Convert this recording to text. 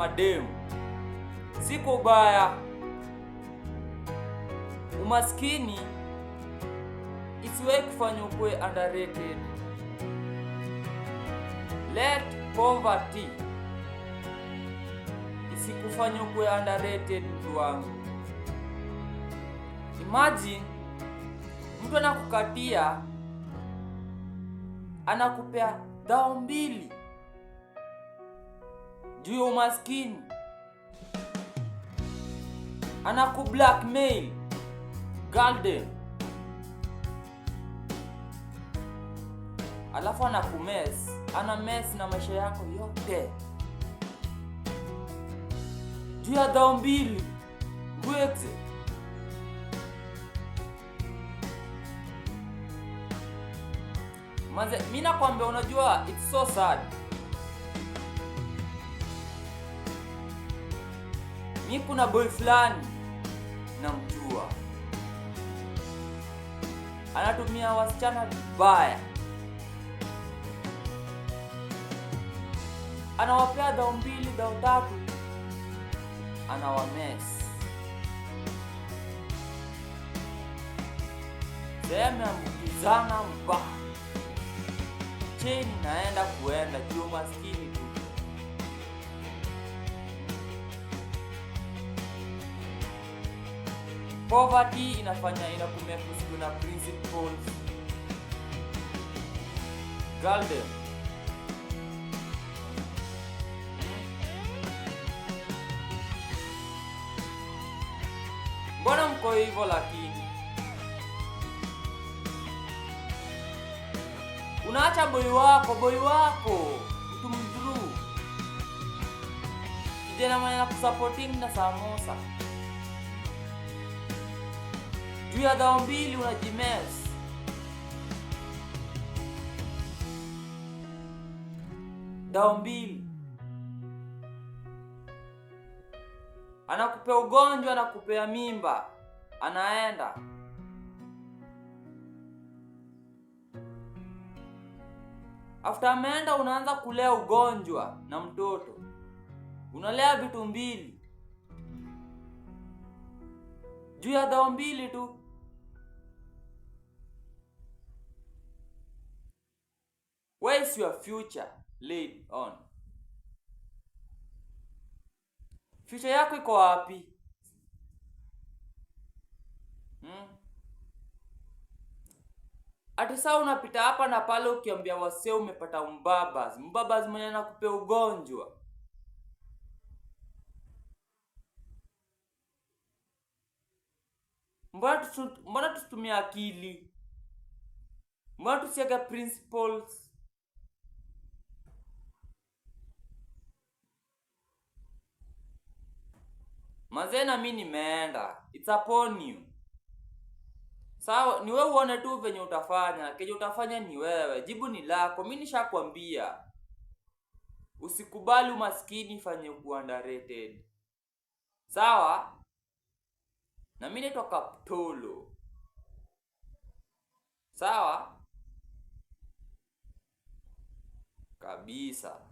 mademu. Siko baya. Umaskini isiwe kufanya ukue underrated. Let poverty isikufanya ukue underrated mtu wangu. Imagine mtu anakukatia, anakupea 2,000 juu ya umaskini, anakublackmail girlden, alafu ana mess na maisha yako yote juu ya 2,000 ngweze. Manze, mimi nakwambia, unajua it's so sad. Mimi kuna boy fulani namjua, anatumia wasichana vibaya, anawapea 2,000, 3,000, anawamess. Sema ambukizana mbaya, cheni naenda juu maskini tu. Poverty inakumekusiku na principles. Girlden, mbona mko hivyo? Lakini unaacha boy wako mtu mdhuru, kijana mwenye anakusupporting na samosa juu ya 2,000 unajimess. 2,000 anakupea ugonjwa, anakupea mimba, anaenda. After ameenda, unaanza kulea ugonjwa na mtoto, unalea vitu 2 juu ya 2,000 tu. Where is your future laid on? Future yako iko wapi? Ati saa unapita hapa na pale ukiambia wasee umepata mbabas mwenye anakupea ugonjwa. Mbona tusitumia akili? Mbona tusiaga principles? Mazena mimi nimeenda. It's upon you. Sawa, ni wewe uone tu venye utafanya. Keje utafanya ni wewe. Jibu ni lako. Mimi nishakwambia. Usikubali umaskini fanye kuwa underrated. Sawa? Na mimi nitoka Ptolo. Sawa? Kabisa.